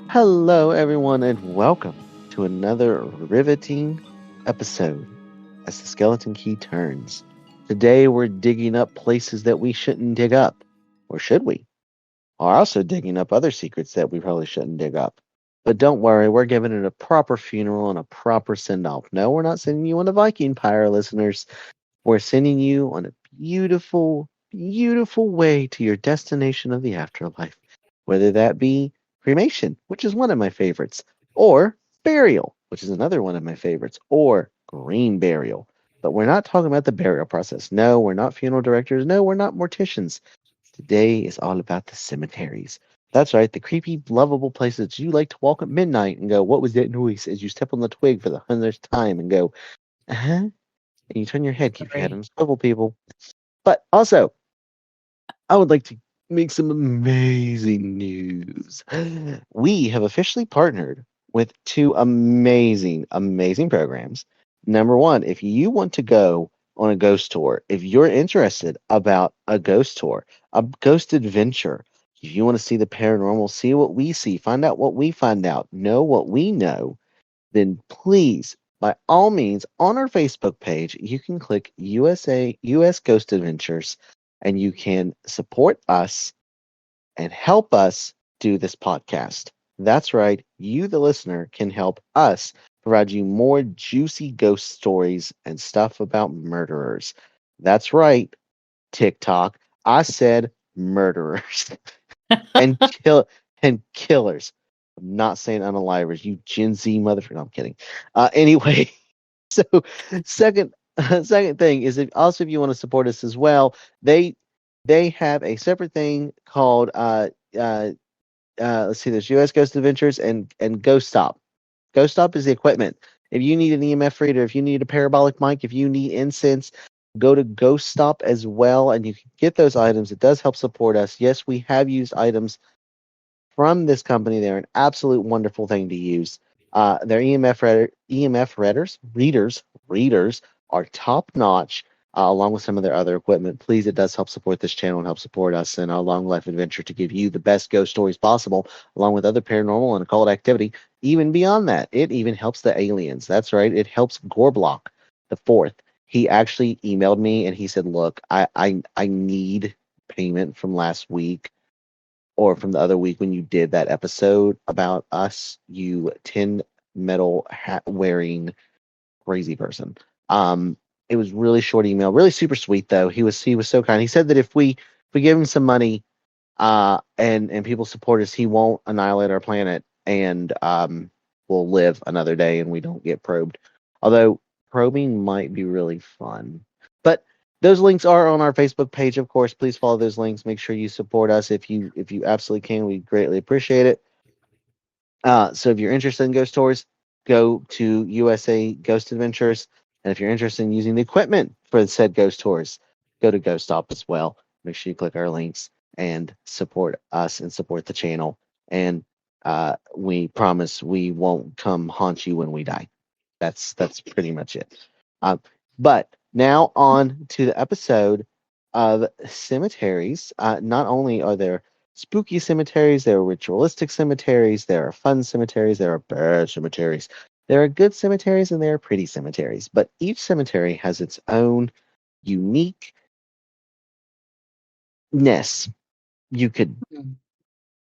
Hello, everyone, and welcome to another riveting episode as the skeleton key turns. Today, we're digging up places that we shouldn't dig up, or should we? We're also digging up other secrets that we probably shouldn't dig up. But don't worry, we're giving it a proper funeral and a proper send off. No, we're not sending you on a Viking pyre, listeners. We're sending you on a beautiful, beautiful way to your destination of the afterlife, whether that be cremation, which is one of my favorites, or burial, which is another one of my favorites, or green burial. But we're not talking about the burial process. No, we're not funeral directors. No, we're not morticians. Today is all about the cemeteries. That's right, the creepy, lovable places you like to walk at midnight and go, "What was that noise?" as you step on the twig for the 100th time and go, "Uh huh." And you turn your head, keep your head on Sorry. a swivel, people. But also, I would like to make some amazing news. We have officially partnered with two amazing, amazing programs. Number one, if you want to go on a ghost tour, if you're interested about a ghost tour, a ghost adventure, if you want to see the paranormal, see what we see, find out what we find out, know what we know, then please, by all means, on our Facebook page, you can click US Ghost Adventures and you can support us and help us do this podcast. That's right, you, the listener, can help us provide you more juicy ghost stories and stuff about murderers. That's right, TikTok. I said murderers and killers. I'm not saying unalivers, you Gen Z motherfucker. No, I'm kidding. Anyway, so second second thing is if you want to support us as well, they have a separate thing called let's see, there's US Ghost Adventures and Ghost Stop. Ghost Stop is the equipment. If you need an EMF reader, if you need a parabolic mic, if you need incense, go to Ghost Stop as well, and you can get those items. It does help support us. Yes, we have used items from this company. They're an absolute wonderful thing to use. Their EMF readers are top notch, along with some of their other equipment. Please, it does help support this channel and help support us in our long life adventure to give you the best ghost stories possible, along with other paranormal and occult activity. Even beyond that, it even helps the aliens. That's right, it helps Gorblock the fourth. He actually emailed me and he said, "Look, I need payment from last week or from the other week when you did that episode about us, you tin metal hat wearing crazy person." It was really short email, really super sweet though. He was so kind. He said that if we give him some money, and people support us, he won't annihilate our planet, and we'll live another day and we don't get probed. Although probing might be really fun. But those links are on our Facebook page, of course. Please follow those links. Make sure you support us if you absolutely can. We greatly appreciate it. So if you're interested in ghost tours, go to USA Ghost Adventures. And if you're interested in using the equipment for the said ghost tours, go to Ghost Stop as well. Make sure you click our links and support us and support the channel. And we promise we won't come haunt you when we die. That's pretty much it. But now on to the episode of cemeteries. Not only are there spooky cemeteries, there are ritualistic cemeteries, there are fun cemeteries, there are bad cemeteries. There are good cemeteries and there are pretty cemeteries, but each cemetery has its own uniqueness, you could Mm.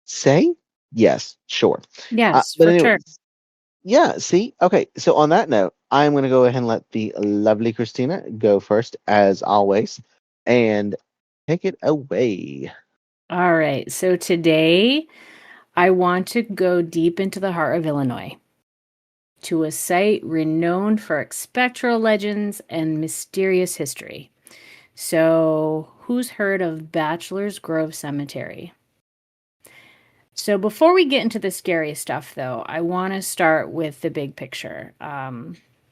say. Yes, sure. Yes, But for anyway, sure. yeah, see? Okay, so on that note, I'm going to go ahead and let the lovely Christina go first, as always, and take it away. All right. So today I want to go deep into the heart of Illinois to a site renowned for its spectral legends and mysterious history. So, who's heard of Bachelor's Grove Cemetery? So, before we get into the scary stuff, though, I want to start with the big picture.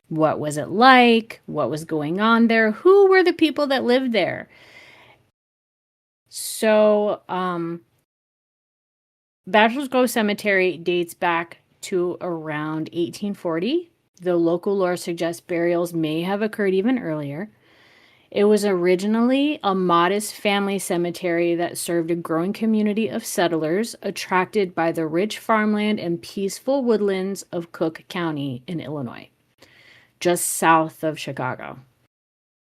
What was it like? What was going on there? Who were the people that lived there? So, Bachelor's Grove Cemetery dates back to around 1840, though local lore suggests burials may have occurred even earlier. It was originally a modest family cemetery that served a growing community of settlers attracted by the rich farmland and peaceful woodlands of Cook County in Illinois, just south of Chicago.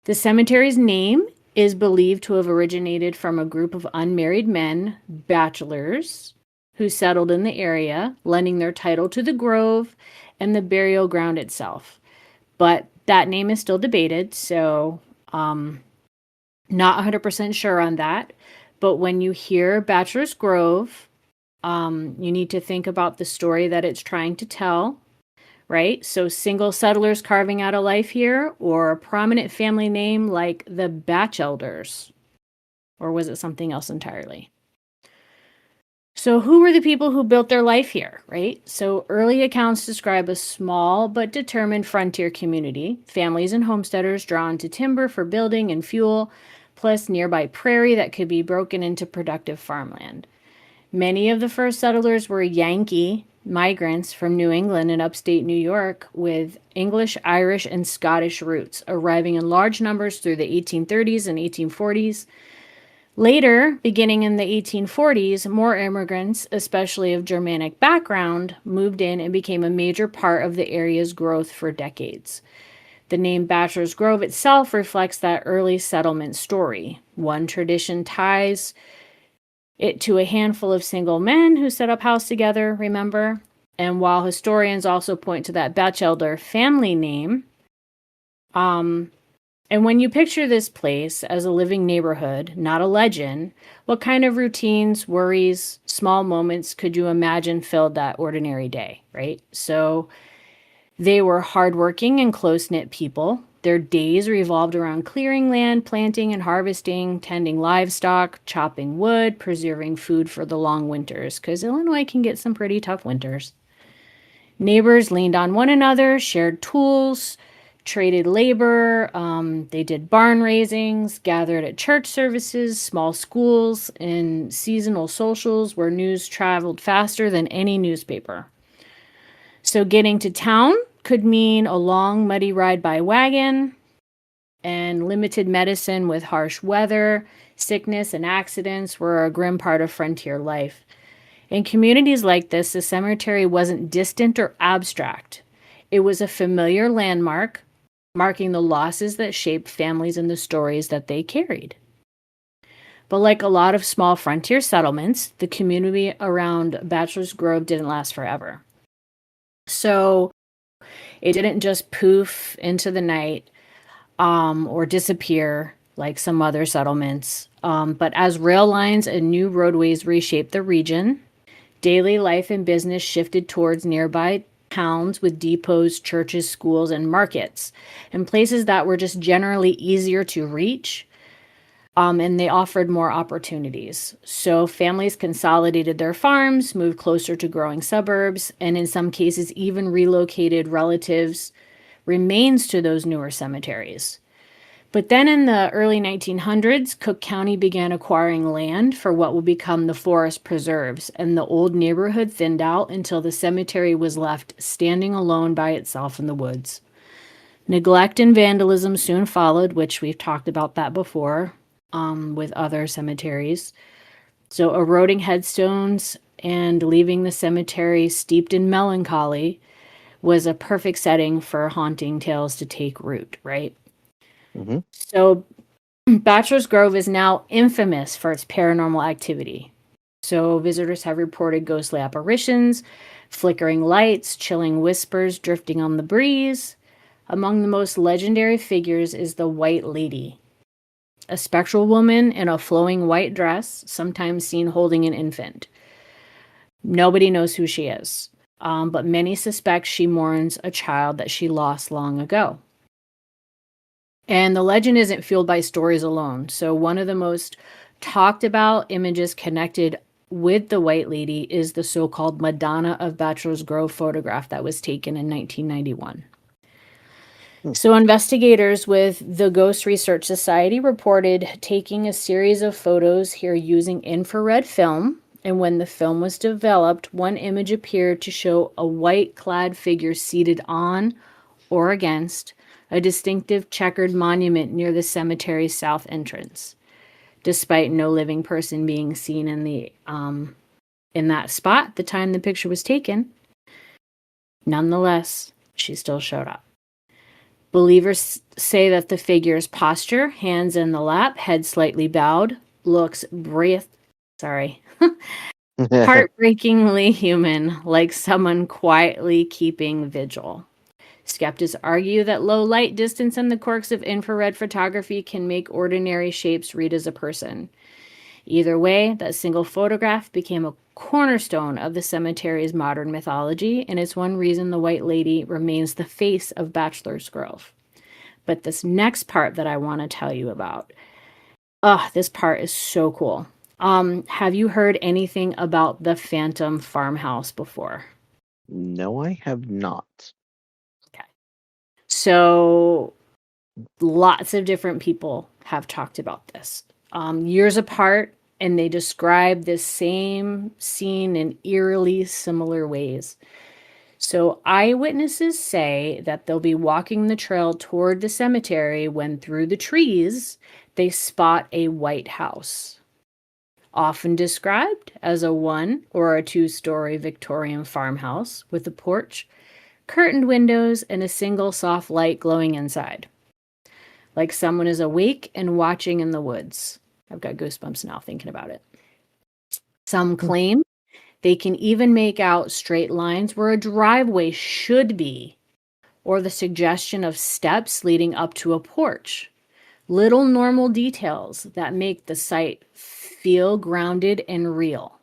The cemetery's name is believed to have originated from a group of unmarried men, bachelors, who settled in the area, lending their title to the grove and the burial ground itself. But that name is still debated, so not 100% sure on that. But when you hear Bachelor's Grove, you need to think about the story that it's trying to tell, right? So single settlers carving out a life here, or a prominent family name like the Batchelders, or was it something else entirely? So, who were the people who built their life here, right? So, early accounts describe a small but determined frontier community, families and homesteaders drawn to timber for building and fuel, plus nearby prairie that could be broken into productive farmland. Many of the first settlers were Yankee migrants from New England and upstate New York with English, Irish, and Scottish roots, arriving in large numbers through the 1830s and 1840s. Later, beginning in the 1840s, more immigrants, especially of Germanic background, moved in and became a major part of the area's growth for decades. The name Bachelor's Grove itself reflects that early settlement story. One tradition ties it to a handful of single men who set up house together, remember? And while historians also point to that Batchelder family name, and when you picture this place as a living neighborhood, not a legend, what kind of routines, worries, small moments could you imagine filled that ordinary day, right? So they were hardworking and close knit people. Their days revolved around clearing land, planting and harvesting, tending livestock, chopping wood, preserving food for the long winters, because Illinois can get some pretty tough winters. Neighbors leaned on one another, shared tools, traded labor. They did barn raisings, gathered at church services, small schools, and seasonal socials where news traveled faster than any newspaper. So getting to town could mean a long, muddy ride by wagon and limited medicine with harsh weather. Sickness and accidents were a grim part of frontier life. In communities like this, the cemetery wasn't distant or abstract. It was a familiar landmark, marking the losses that shaped families and the stories that they carried. But like a lot of small frontier settlements, the community around Bachelor's Grove didn't last forever. So it didn't just poof into the night or disappear like some other settlements. But as rail lines and new roadways reshaped the region, daily life and business shifted towards nearby towns with depots, churches, schools, and markets, and places that were just generally easier to reach. And they offered more opportunities. So families consolidated their farms, moved closer to growing suburbs, and in some cases, even relocated relatives' remains to those newer cemeteries. But then in the early 1900s, Cook County began acquiring land for what would become the forest preserves, and the old neighborhood thinned out until the cemetery was left standing alone by itself in the woods. Neglect and vandalism soon followed, which we've talked about that before with other cemeteries. So, eroding headstones and leaving the cemetery steeped in melancholy was a perfect setting for haunting tales to take root, right? Mm-hmm. So, Bachelor's Grove is now infamous for its paranormal activity. So visitors have reported ghostly apparitions, flickering lights, chilling whispers drifting on the breeze. Among the most legendary figures is the White Lady, a spectral woman in a flowing white dress, sometimes seen holding an infant. Nobody knows who she is, but many suspect she mourns a child that she lost long ago. And the legend isn't fueled by stories alone. So, one of the most talked about images connected with the White Lady is the so called Madonna of Bachelor's Grove photograph that was taken in 1991. So, investigators with the Ghost Research Society reported taking a series of photos here using infrared film. And when the film was developed, one image appeared to show a white clad figure seated on or against a distinctive checkered monument near the cemetery's south entrance, despite no living person being seen in that spot at the time the picture was taken. Nonetheless, she still showed up. Believers say that the figure's posture, hands in the lap, head slightly bowed, looks heartbreakingly human, like someone quietly keeping vigil. Skeptics argue that low light distance and the quirks of infrared photography can make ordinary shapes read as a person. Either way, that single photograph became a cornerstone of the cemetery's modern mythology, and it's one reason the White Lady remains the face of Bachelor's Grove. But this next part that I want to tell you about, this part is so cool. Have you heard anything about the Phantom Farmhouse before? No, I have not. Okay. So lots of different people have talked about this years apart, and they describe this same scene in eerily similar ways. So eyewitnesses say that they'll be walking the trail toward the cemetery when through the trees they spot a white house, often described as a 1 or a 2-story Victorian farmhouse with a porch, curtained windows, and a single soft light glowing inside, like someone is awake and watching in the woods. I've got goosebumps now thinking about it. Some claim they can even make out straight lines where a driveway should be, or the suggestion of steps leading up to a porch. Little normal details that make the site feel grounded and real.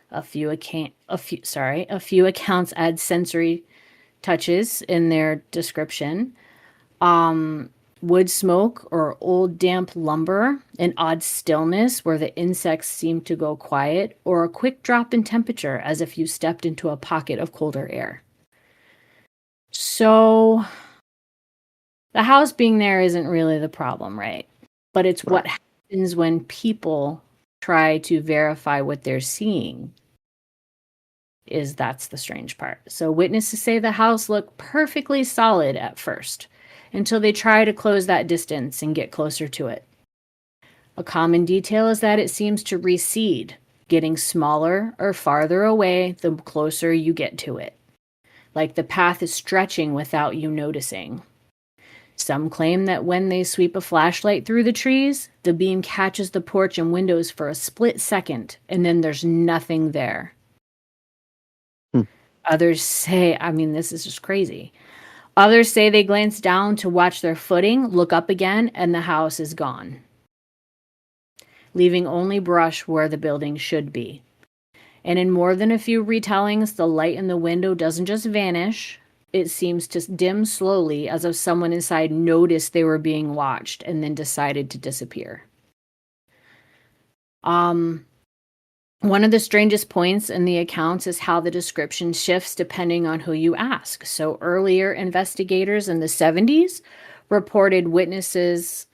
A few accounts add sensory touches in their description. Wood smoke or old damp lumber, an odd stillness where the insects seem to go quiet, or a quick drop in temperature as if you stepped into a pocket of colder air. So the house being there isn't really the problem, right? But it's what happens when people try to verify what they're seeing. That's the strange part. So witnesses say the house looked perfectly solid at first, until they try to close that distance and get closer to it. A common detail is that it seems to recede, getting smaller or farther away the closer you get to it, like the path is stretching without you noticing. Some claim that when they sweep a flashlight through the trees, the beam catches the porch and windows for a split second, and then there's nothing there. Others say, this is just crazy. Others say they glance down to watch their footing, look up again, and the house is gone, leaving only brush where the building should be. And in more than a few retellings, the light in the window doesn't just vanish. It seems to dim slowly, as if someone inside noticed they were being watched and then decided to disappear. One of the strangest points in the accounts is how the description shifts depending on who you ask. So earlier investigators in the 70s reported witnesses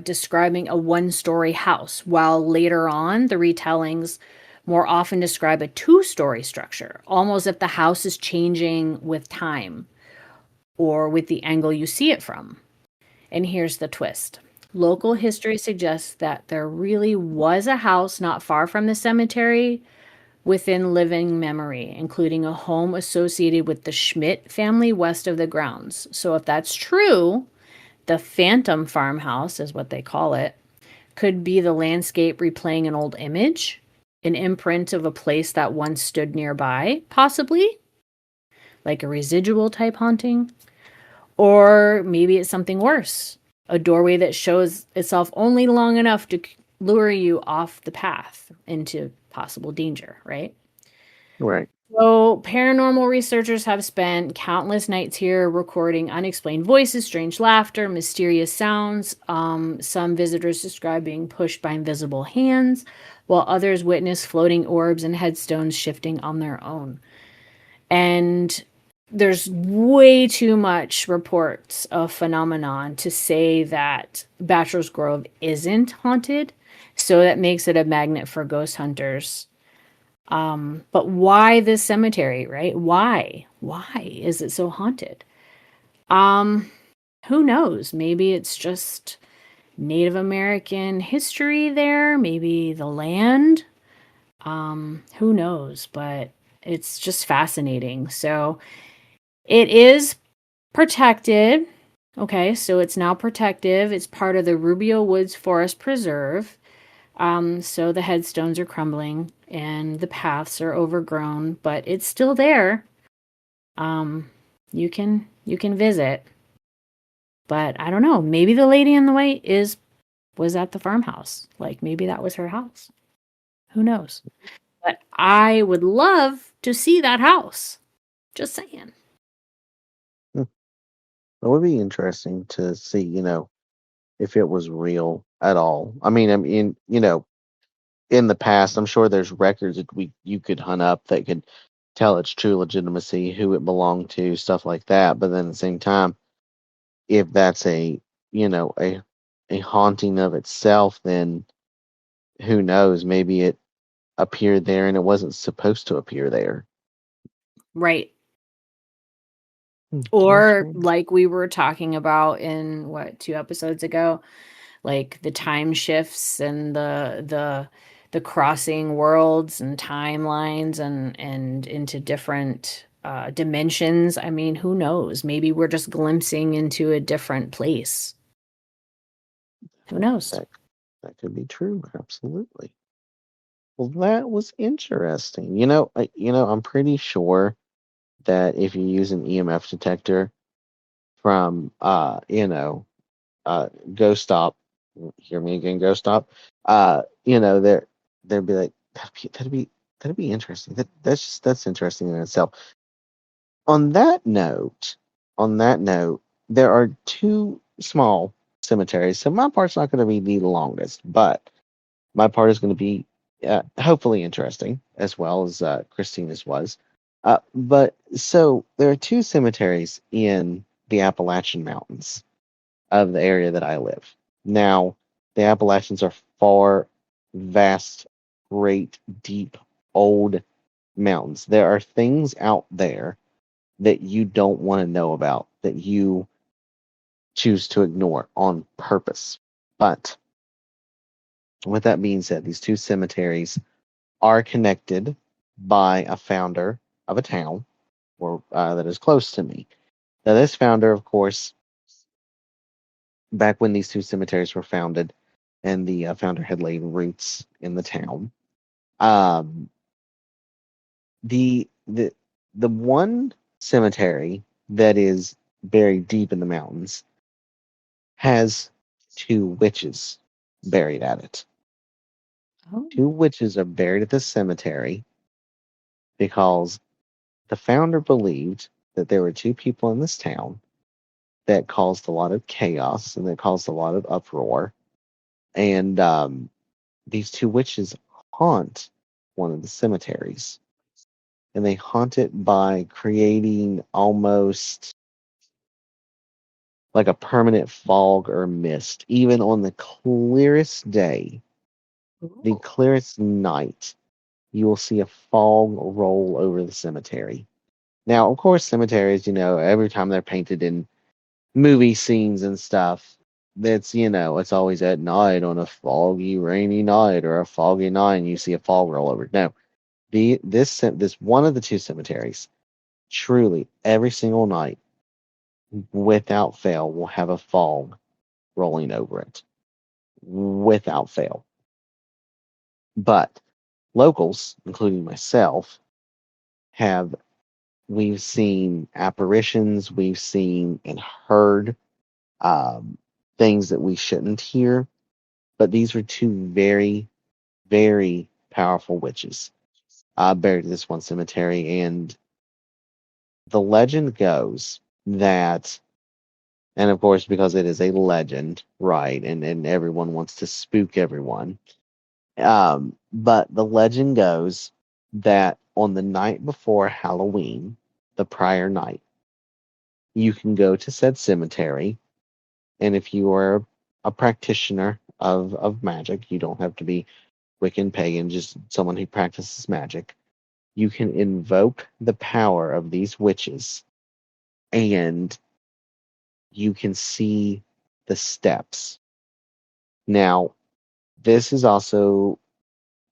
describing a 1-story house, while later on the retellings more often describe a 2-story structure, almost if the house is changing with time or with the angle you see it from. And here's the twist. Local history suggests that there really was a house not far from the cemetery within living memory, including a home associated with the Schmidt family west of the grounds. So if that's true, the Phantom Farmhouse is what they call it, could be the landscape replaying an old image. an imprint of a place that once stood nearby, possibly, like a residual type haunting. Or maybe it's something worse, a doorway that shows itself only long enough to lure you off the path into possible danger, right? Right. So, paranormal researchers have spent countless nights here recording unexplained voices, strange laughter, mysterious sounds. Some visitors describe being pushed by invisible hands, while others witness floating orbs and headstones shifting on their own. And there's way too much reports of phenomenon to say that Bachelor's Grove isn't haunted. So that makes it a magnet for ghost hunters. But why this cemetery, right? Why? Why is it so haunted? Um, who knows? Maybe it's just Native American history there, maybe the land. Who knows? But it's just fascinating. So it is protected. Okay, so it's now protective. It's part of the Rubio Woods Forest Preserve. So the headstones are crumbling and the paths are overgrown, but it's still there. Um, you can visit, but I don't know. Maybe the lady in the white was at the farmhouse. Like maybe that was her house. Who knows? But I would love to see that house. Just saying. Hmm. It would be interesting to see, if it was real at all. I mean, in the past, I'm sure there's records that you could hunt up that could tell its true legitimacy, who it belonged to, stuff like that. But then at the same time, if that's you know, a haunting of itself, then who knows? Maybe it appeared there and it wasn't supposed to appear there. Right. Hmm, that's Or weird. like we were talking about in what, 2 episodes ago, like the time shifts and the crossing worlds and timelines and into different dimensions. I mean, who knows? Maybe we're just glimpsing into a different place. Who knows? That that could be true. Absolutely. Well, that was interesting. I'm pretty sure that if you use an EMF detector from Go Stop, hear me again, Go Stop, they'd be like, that'd be interesting. That's interesting in itself. On that note, on that note, there are two small cemeteries. So my part's not going to be the longest, but my part is going to be hopefully interesting as well as Christina's was. But so there are two cemeteries in the Appalachian Mountains of the area that I live. Now, the Appalachians are far, vast, great, deep, old mountains. There are things out there that you don't want to know about, that you choose to ignore on purpose. But with that being said, these two cemeteries are connected by a founder of a town or that is close to me. Now, this founder, of course, back when these two cemeteries were founded, and the founder had laid roots in the town. Um, the the the one cemetery that is buried deep in the mountains has two witches buried at it. Oh. Two witches are buried at the cemetery because the founder believed that there were two people in this town that caused a lot of chaos and that caused a lot of uproar. And these two witches haunt one of the cemeteries. And they haunt it by creating almost like a permanent fog or mist. Even on the clearest day, the Ooh. clearest night, you will see a fog roll over the cemetery. Now, of course, cemeteries, every time they're painted in movie scenes and stuff, it's always at night on a foggy, rainy night or a foggy night, and you see a fog roll over. No, this one of the two cemeteries, truly every single night, without fail, will have a fog rolling over it, without fail. But locals, including myself, have we've seen apparitions, we've seen and heard um, things that we shouldn't hear, but these were two very, very powerful witches buried in this one cemetery. And the legend goes that, and of course, because it is a legend, right, and everyone wants to spook everyone, but the legend goes that on the night before Halloween, the prior night, you can go to said cemetery, and if you are a practitioner of magic, you don't have to be Wiccan pagan, just someone who practices magic. You can invoke the power of these witches, and you can see the steps. Now, this is also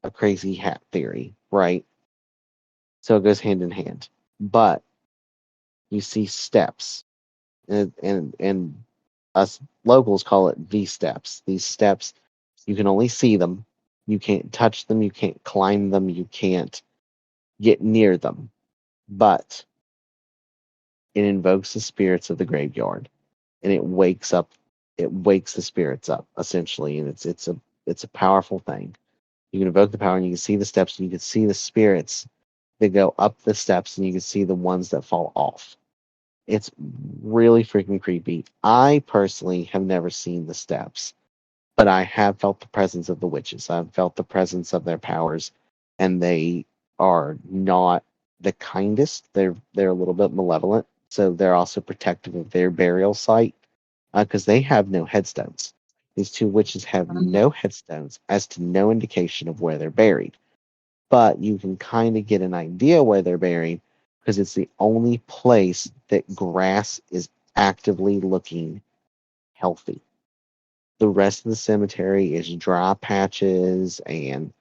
a crazy hat theory, right? So it goes hand in hand. But you see steps, and us locals call it the steps. These steps, you can only see them. You can't touch them. You can't climb them. You can't get near them. But it invokes the spirits of the graveyard, and it wakes up. It wakes the spirits up essentially, and it's a powerful thing. You can invoke the power, and you can see the steps, and you can see the spirits that go up the steps, and you can see the ones that fall off. It's really freaking creepy. I personally have never seen the steps, but I have felt the presence of the witches. I've felt the presence of their powers, and they are not the kindest. They're a little bit malevolent, so they're also protective of their burial site because they have no headstones. These two witches have no headstones, as to no indication of where they're buried. But you can kind of get an idea where they're buried because it's the only place that grass is actively looking healthy. The rest of the cemetery is dry patches and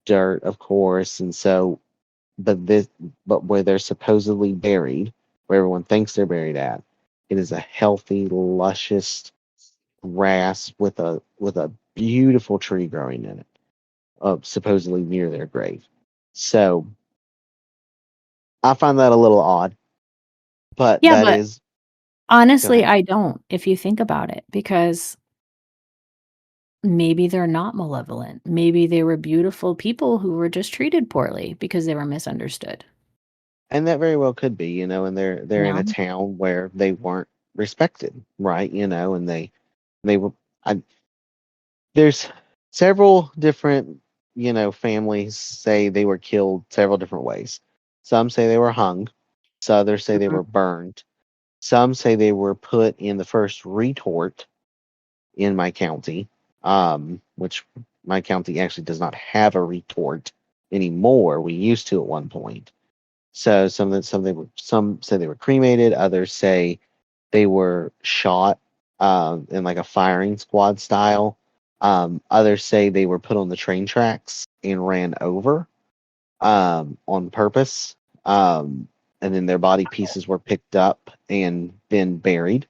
dirt, of course, and so but where they're supposedly buried, where everyone thinks they're buried at, it is a healthy, luscious grass with a beautiful tree growing in it, supposedly near their grave. So I find that a little odd, but Yeah, that but is go honestly, ahead. I don't, if you think about it, because maybe they're not malevolent. Maybe they were beautiful people who were just treated poorly because they were misunderstood. And that very well could be, and You they're in a know? town where they weren't respected, right? And they were I, there's several different, families say they were killed several different ways. Some say they were hung, so others say they Mhm. were burned. Some say they were put in the first retort in my county, which my county actually does not have a retort anymore. We used to at one point. So some say they were cremated. Others say they were shot in like a firing squad style. Others say they were put on the train tracks and ran over on purpose. And then their body pieces were picked up and then buried.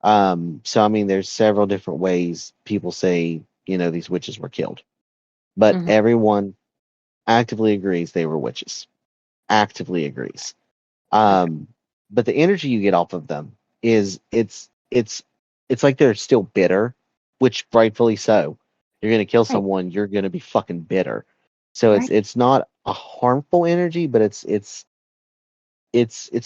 So I mean, there's several different ways people say, these witches were killed, but Mhm. everyone actively agrees they were witches. Actively agrees. Okay. Um, but the energy you get off of them is it's like they're still bitter, which rightfully so. You're gonna kill Right. someone, you're gonna be fucking bitter. So it's Right. it's not a harmful energy, but it's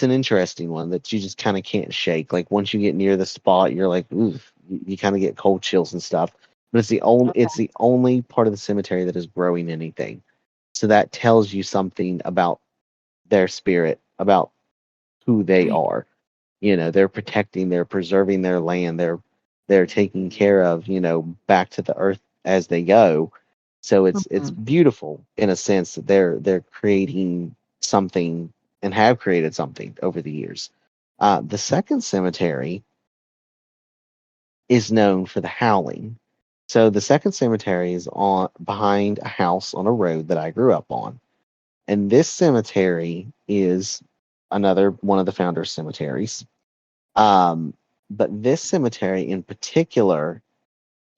an interesting one that you just kind of can't shake. Like once you get near the spot, you're like, ooh, you kind of get cold chills and stuff. But it's Okay. the only part of the cemetery that is growing anything. So that tells you something about their spirit, about who they Right. are. They're protecting, they're preserving their land, they're taking care of, back to the earth as they go. So it's Mhm. beautiful in a sense that they're creating something and have created something over the years. The second cemetery is known for the howling. So the second cemetery is on behind a house on a road that I grew up on. And this cemetery is another one of the founders' cemeteries. Um, but this cemetery in particular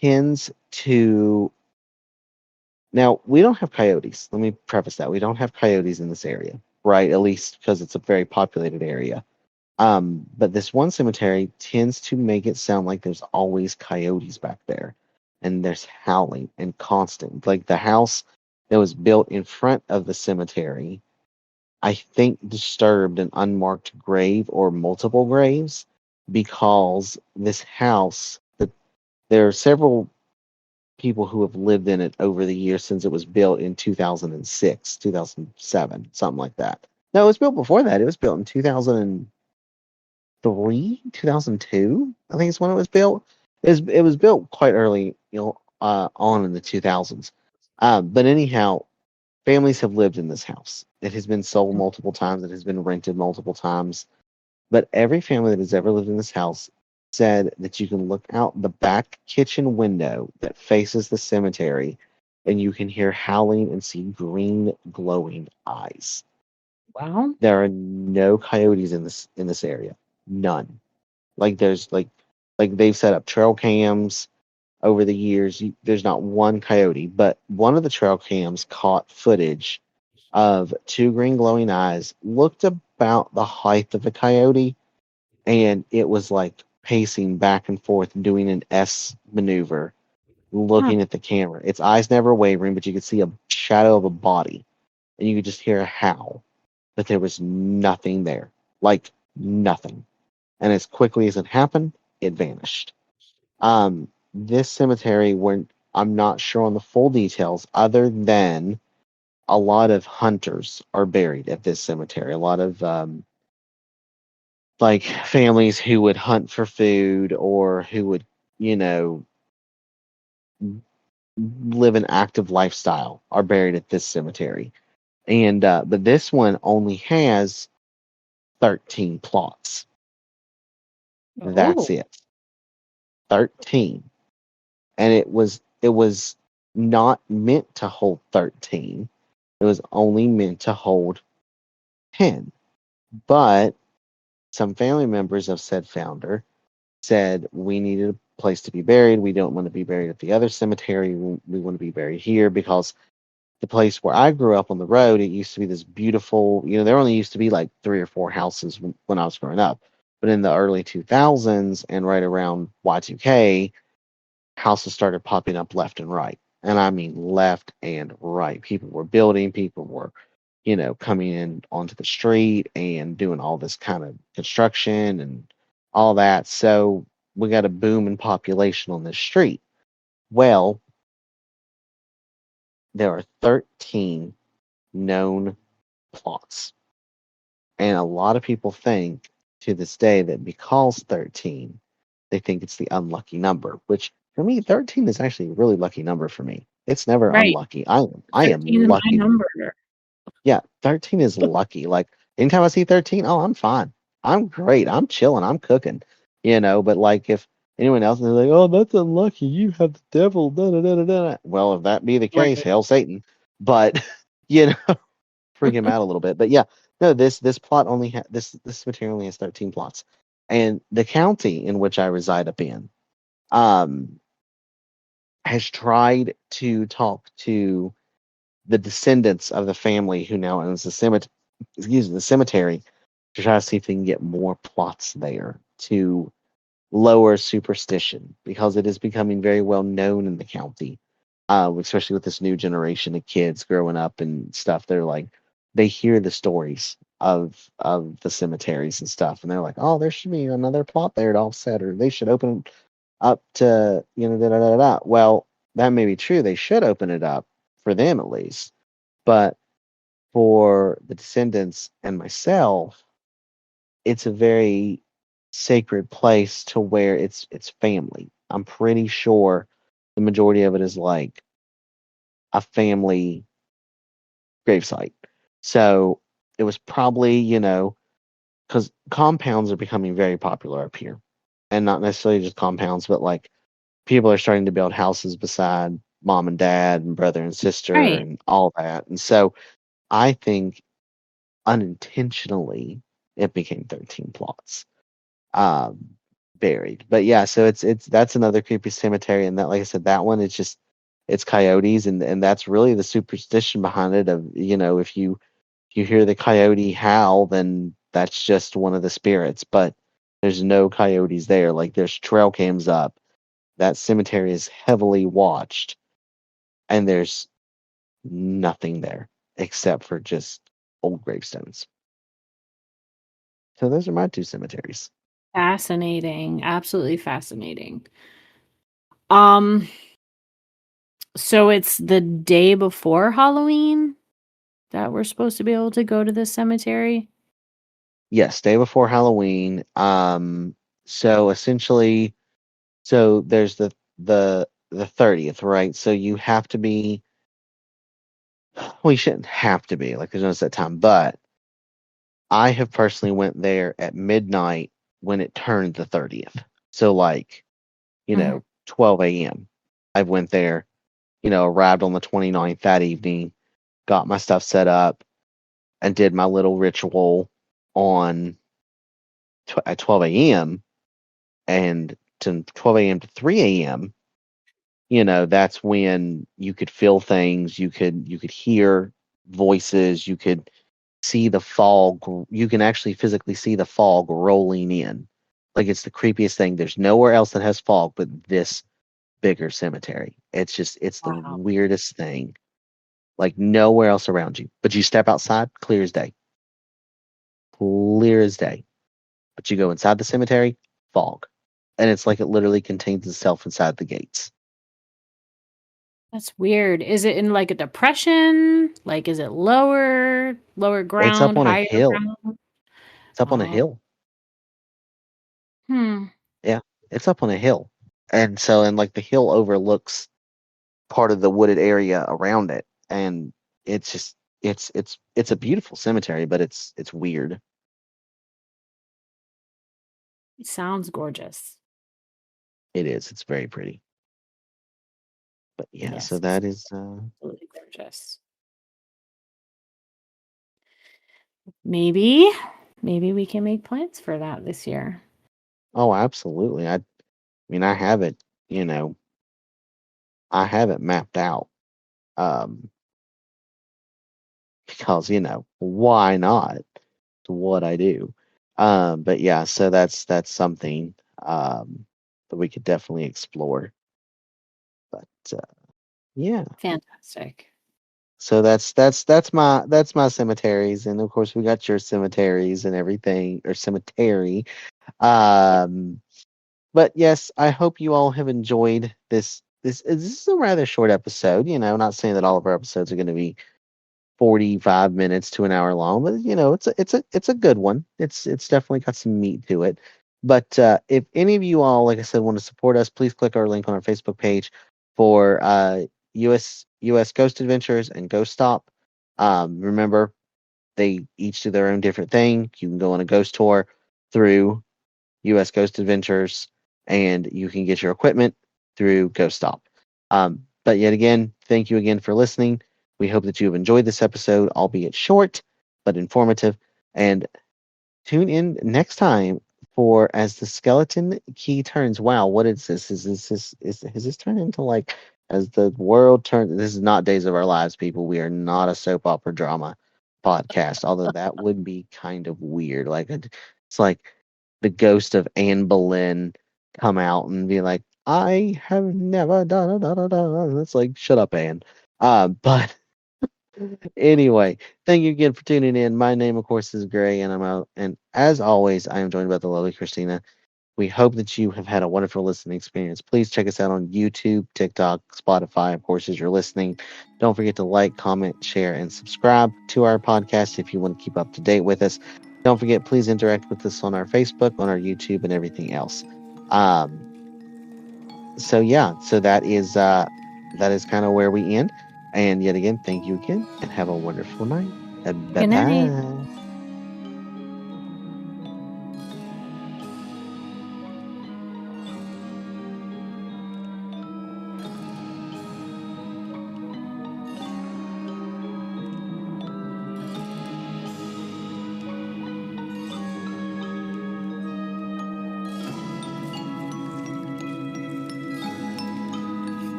tends to Now, we don't have coyotes. Let me preface that. We don't have coyotes in this area, right? At least because it's a very populated area. But this one cemetery tends to make it sound like there's always coyotes back there, and there's howling and constant. Like the house that was built in front of the cemetery, I think disturbed an unmarked grave or multiple graves because this house, there are several people who have lived in it over the years since it was built in 2006, 2007, something like that. No, it was built before that. It was built in 2003, 2002. I think it's when it was built. It was built quite early, on in the 2000s. But anyhow, families have lived in this house. It has been sold multiple times. It has been rented multiple times. But every family that has ever lived in this house said that you can look out the back kitchen window that faces the cemetery and you can hear howling and see green glowing eyes. Wow. There are no coyotes in this area. None. Like like they've set up trail cams over the years. There's not one coyote, but one of the trail cams caught footage of two green glowing eyes, looked about the height of a coyote, and it was like pacing back and forth, doing an S maneuver, Huh. looking at the camera. Its eyes never wavering, but you could see a shadow of a body, and you could just hear a howl. But there was nothing there, like nothing. And as quickly as it happened, it vanished. This cemetery, where I'm not sure on the full details, other than a lot of hunters are buried at this cemetery. A lot of like families who would hunt for food or who would, you know, live an active lifestyle are buried at this cemetery. And but this one only has 13 plots. That's Oh. it. 13. And it was not meant to hold 13. It was only meant to hold 10. But some family members of said founder said we needed a place to be buried. We don't want to be buried at the other cemetery. We want to be buried here because the place where I grew up on the road, it used to be this beautiful, there only used to be like three or four houses when I was growing up. But in the early 2000s and right around Y2K, houses started popping up left and right. And I mean left and right. People were building, people were, coming in onto the street and doing all this kind of construction and all that. So we got a boom in population on this street. Well, there are 13 known plots. And a lot of people think to this day that because 13, they think it's the unlucky number, which for me, 13 is actually a really lucky number for me. It's never Right. unlucky. I am 13 is my lucky. number. Yeah, 13 is lucky. Like anytime I see 13, oh, I'm fine. I'm great. I'm chilling. I'm cooking. But like if anyone else is like, oh, that's unlucky. You have the devil. Da, da, da, da, da. Well, if that be the case, Right. hail Satan. But you know, freak him out a little bit. But yeah, no, this plot this material only has 13 plots. And the county in which I reside up in um has tried to talk to the descendants of the family who now owns the cemetery to try to see if they can get more plots there to lower superstition because it is becoming very well known in the county, especially with this new generation of kids growing up and stuff. They're like, they hear the stories of the cemeteries and stuff, and they're like, oh, there should be another plot there to offset, or they should open up to da da da da. Well, that may be true. They should open it up for them at least, but for the descendants and myself, it's a very sacred place to where it's family. I'm pretty sure the majority of it is like a family gravesite. So it was probably, because compounds are becoming very popular up here. And not necessarily just compounds, but like people are starting to build houses beside mom and dad and brother and sister Right. and all that. And so I think unintentionally it became 13 plots um buried. But yeah, so it's that's another creepy cemetery, and that, like I said, that one is just it's coyotes, and that's really the superstition behind it. Of if you hear the coyote howl, then that's just one of the spirits. But there's no coyotes there. Like there's trail cams up. That cemetery is heavily watched, and there's nothing there except for just old gravestones. So those are my two cemeteries. Fascinating. Absolutely fascinating. Um, so it's the day before Halloween that we're supposed to be able to go to the cemetery? Yes, day before Halloween. So essentially, so there's the 30th, right? So you have to be. Well, you shouldn't have to be like there's no set time, but I have personally went there at midnight when it turned the 30th. So like Mhm. 12 a.m. I went there, arrived on the 29th that evening, got my stuff set up, and did my little ritual on at 12 a.m. and to 12 a.m. to 3 a.m. That's when you could feel things, you could hear voices, you could see the fog. You can actually physically see the fog rolling in. Like it's the creepiest thing. There's nowhere else that has fog but this bigger cemetery. It's the Wow. weirdest thing. Like nowhere else around you. But you step outside, clear as day. Clear as day. But you go inside the cemetery, fog. And it's like it literally contains itself inside the gates. That's weird. Is it in like a depression? Like, is it lower It's up ground, on a higher hill. ground? It's up on a Oh, hill. hmm. Yeah. It's up on a hill. And like the hill overlooks part of the wooded area around it. And it's just it's a beautiful cemetery, but it's weird. It sounds gorgeous. It is. It's very pretty. But yeah, so Yes, it's that is absolutely gorgeous. Maybe, maybe we can make plans for that this year. oh absolutely. I mean I have it, you know, I have it mapped out. Um because, why not? It's what I do. But yeah, so that's something that we could definitely explore. But yeah. Fantastic. So that's my cemeteries, and of course we got your cemeteries and everything, or cemetery. Yeah. Um, but yes, I hope you all have enjoyed this. This is a rather short episode. Not saying that all of our episodes are going to be 45 minutes to an hour long, but it's a good one. It's definitely got some meat to it. But if any of you all, like I said, want to support us, please click our link on our Facebook page for US Ghost Adventures and Ghost Stop. Remember, they each do their own different thing. You can go on a ghost tour through US Ghost Adventures, and you can get your equipment through Ghost Stop. But yet again, thank you again for listening. We hope that you have enjoyed this episode, albeit short but informative. And tune in next time for As the Skeleton Key Turns. Wow, what is this? Has this turned into like as the world turns? This is not Days of Our Lives, people. We are not a soap opera drama podcast, although that would be kind of weird. It's like the ghost of Anne Boleyn come out and be like, I have never done a da da da. It's like, shut up, Anne. But anyway, thank you again for tuning in. My name, of course, is Gray, and I'm out. And as always, I am joined by the lovely Christina. We hope that you have had a wonderful listening experience. Please check us out on YouTube, TikTok, Spotify, of course, as you're listening. Don't forget to like, comment, share, and subscribe to our podcast if you want to keep up to date with us. Don't forget, please interact with us on our Facebook, on our YouTube, and everything else. Um, so yeah, so that is kind of where we end. And yet again, thank you again, and have a wonderful night. Bye Good night. bye.